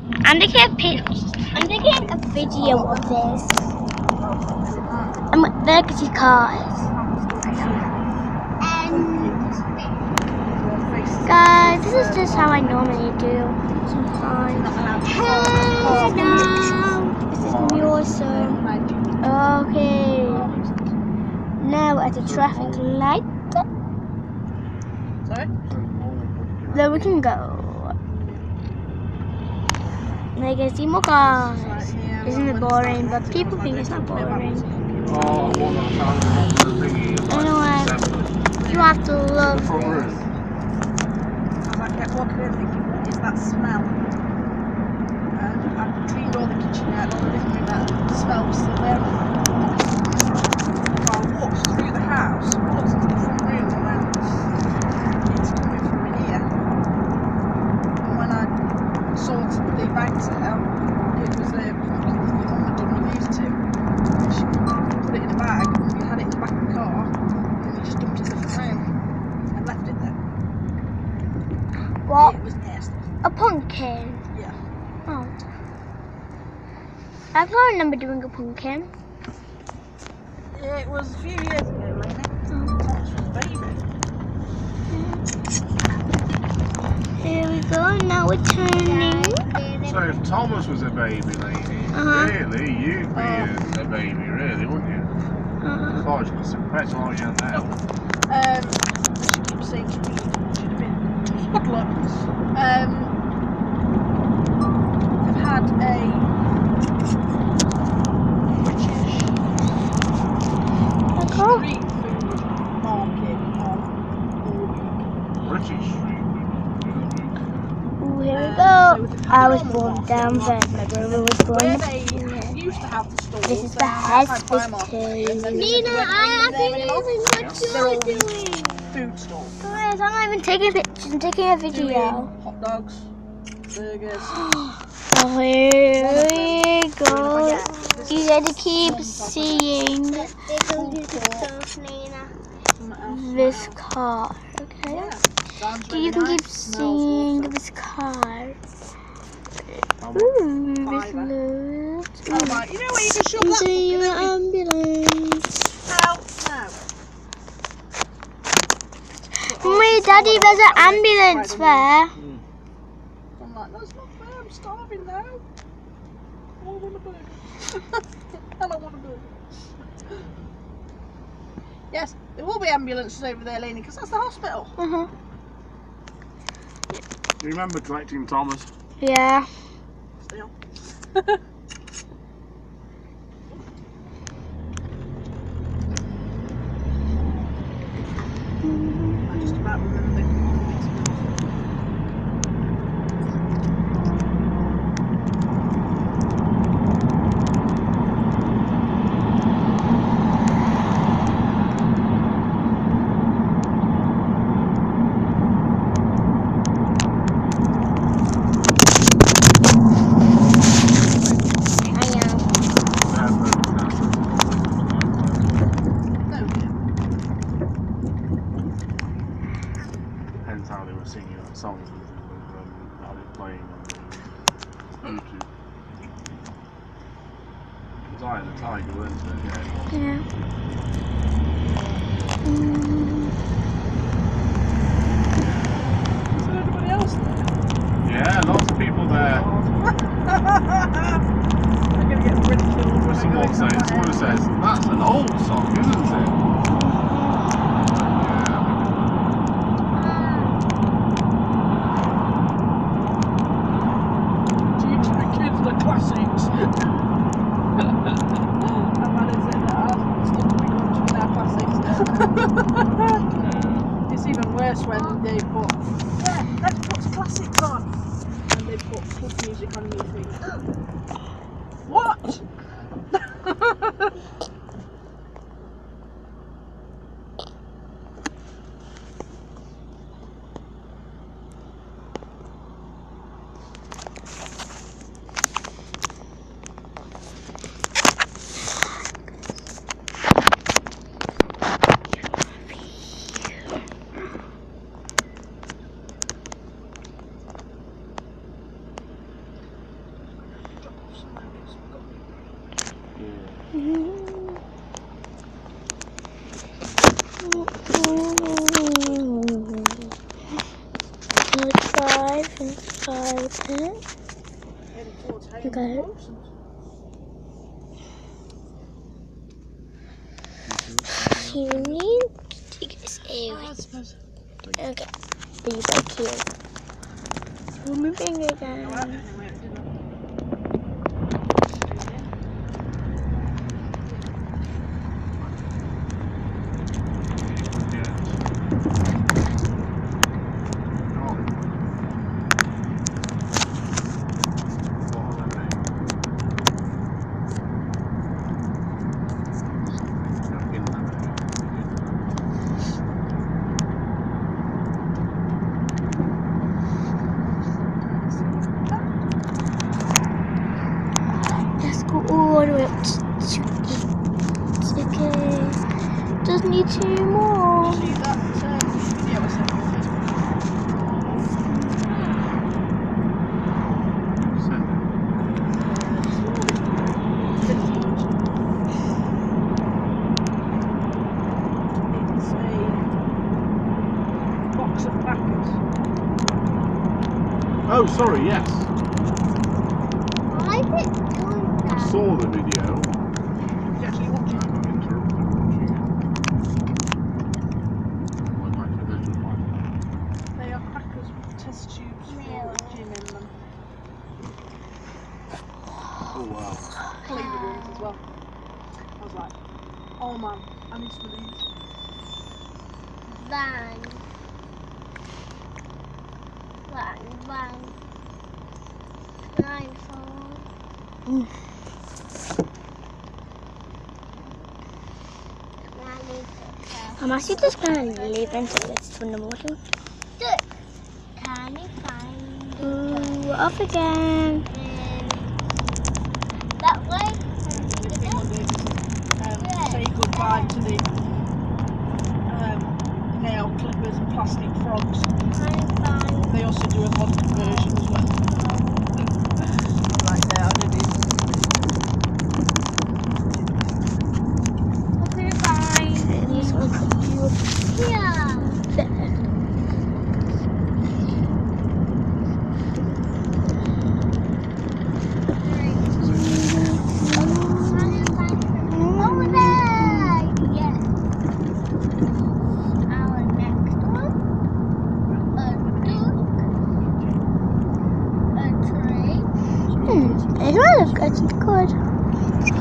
I'm taking a video of this. There can see cars. Guys, this is just how I normally do sometimes. Hello! This is gonna be awesome. Okay. Now at the traffic light. Sorry? There we can go. Now you can see more cars. Isn't it boring? But people think it's not boring. Anyway, you have to love this. I kept walking in thinking, what is that smell? And I cleaned all the kitchen out, all the living room out, and the smell was still there. So I walked through the house, walked into the front room, and went, it's coming from in here. And when I sorted the bags out, it was a pumpkin that your mum had done with these two. She put it in a bag, and we had it in the back of the car, and we just dumped it in the front room and left it there. What? It was nasty. A pumpkin? Yeah. Oh. I can't remember doing a pumpkin. It was a few years ago, Lainey. Thomas was a baby. Here we go, now we're turning. So if Thomas was a baby lady, really, you'd be a baby, really, wouldn't you? As far as you can suppress all you now. She keeps saying she should have been toddler. I've had a British street food market on all week. British street. Ooh, here we go. I was born down there. My brother was born Where up they here. used to have the stores. This is the they had hospital. Nina, I think what you're doing. Food stores. Guys, I'm not even taking pictures. I'm taking a video. Hot dogs, burgers. Oh, here we go. You gotta keep seeing this car, okay? You can keep seeing this car. Ooh, this looks. Oh, right. You know where you can shove that? See your ambulance. No. Wait, Daddy, there's an ambulance there. I'm like, that's not fair. I'm starving now. I want a burger. And I want a burger. Yes, there will be ambulances over there, Lainey, because that's the hospital. Do you remember collecting Thomas? Yeah. Still. I just about remember the Depends how they were singing that song, how they were playing on YouTube. It was Eye of the Tiger, wasn't it? Yeah. Is there anybody else there? Yeah, lots of people there. I'm going to get ridiculed when Someone says, that's an old song, isn't it? Teach the kids the classics. I've had it said that I've stuck to me lunch with our classics. It's even worse when they put, let's put classics on. And they put pub music on and you think, what? 5 and 5 minutes. Okay. You need to get this area. Okay. Be back here. We're moving again. All the way up to 8. Okay. Just need 2 more. See that video I sent on It's a box of packets. Oh, sorry, yes. Why is it doing I that? saw the video. Did you actually watch I it? got interrupted watching it. Went back to the original one. They are crackers with test tubes full of gin in them. Oh, wow. Flavoured ones as well. I was like, oh man, I need some of these. Van. Blindfold. I'm actually just going to leave into this for the morning. Can you find Ooh, off again. That way? The thing on this, say goodbye to the nail clippers and plastic frogs. They also do a modern version as well. Right there, I did it. Okay, fine. These will put you here. There. Over there. Yes. Our next one. A duck. A tree. It will look good.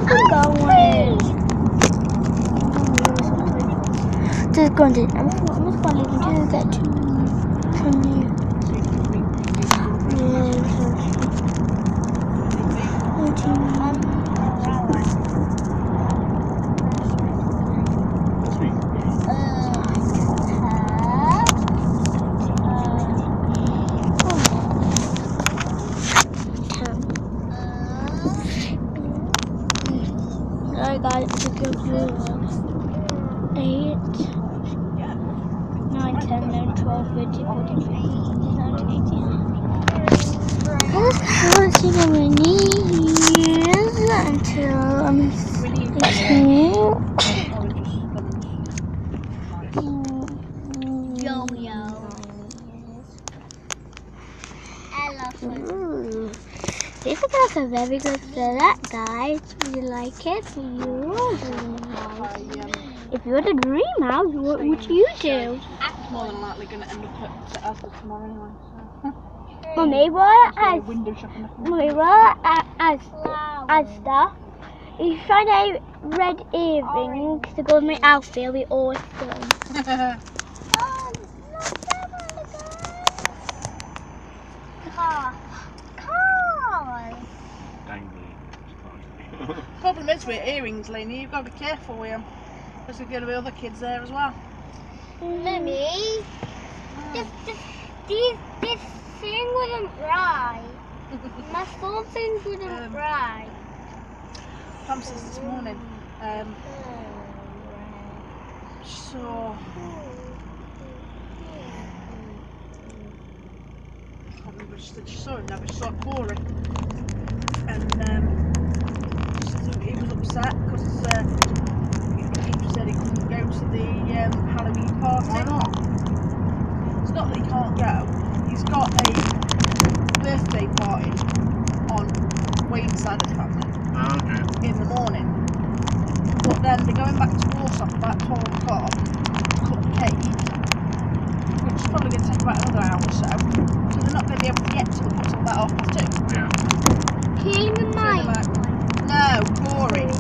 I'm going. Just going to. I'm just going to get to from you. I got it to go through 8, 9, 10, 11, 12, 13, 14, 15, 17, 18. I can't see what my knees until I'm 16. Yo-yo. I love it. This is like a very good setup, guys. Would you like it? If you had a dream house, what would you do? It's more than likely going to end up at Asda tomorrow anyway. So. Mummy, what as Window shopping. Asda? If you find a red earring to go with my outfit, it'll be awesome. Problem is with earrings, Lainey, you've got to be careful with them. There's going to be other kids there as well. Mummy, this thing wouldn't fry. My phone thing wouldn't fry. Pam says this morning, so I can't remember she said she saw him now, but she saw Corey, and she said he was upset side of the family Oh, okay. in the morning. But then they're going back to Warsaw about 12 o'clock to cut the cake, which is probably going to take about another hour or so. So they're not going to be able to get to the bus till about 2:30. Yeah. King and So they're Mike. like, no, Corey.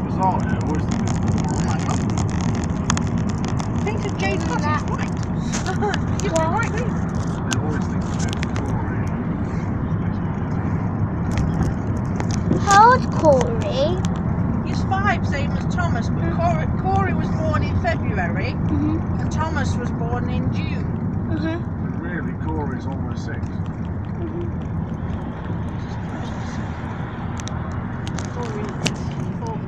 Bizarre, I always think Oh my god. Think of Jade Foster's right. You're right, me. I always think of Corey. How old's Corey? He's 5, same as Thomas, but Corey was born in February and Thomas was born in June. And really, Corey's almost 6. Corey is 4.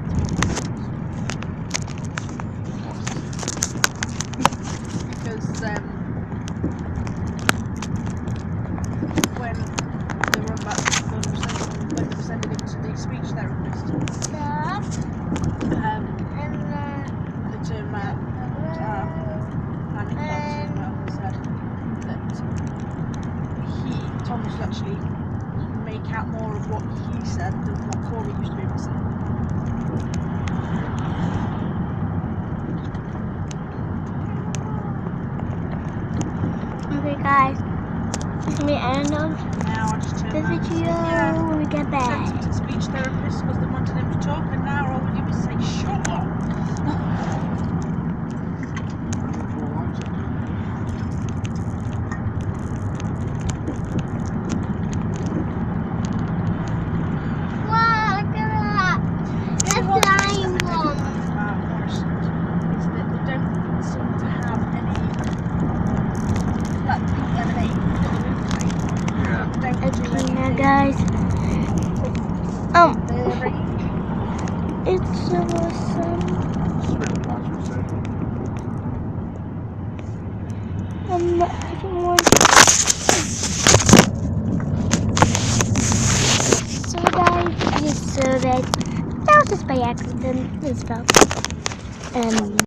Because when they were about when they were sending him to the speech therapist, the term Annie said that Thomas would actually make out more of what he said than what Corey used to be able to say. Okay, guys. It's gonna be the end of Now I just the turned around and video said, when we get sent back. him to the speech therapist because they wanted him to talk, and now all we do is say, shut up! Wow, look at that. A flying one. Is that they don't seem to have any, like pink lemonade, Yeah. they don't do Okay, now anything guys. dairy. It's awesome. Spit Patrick said. I don't want. So guys, I just saw that. That was just by accident. It's about.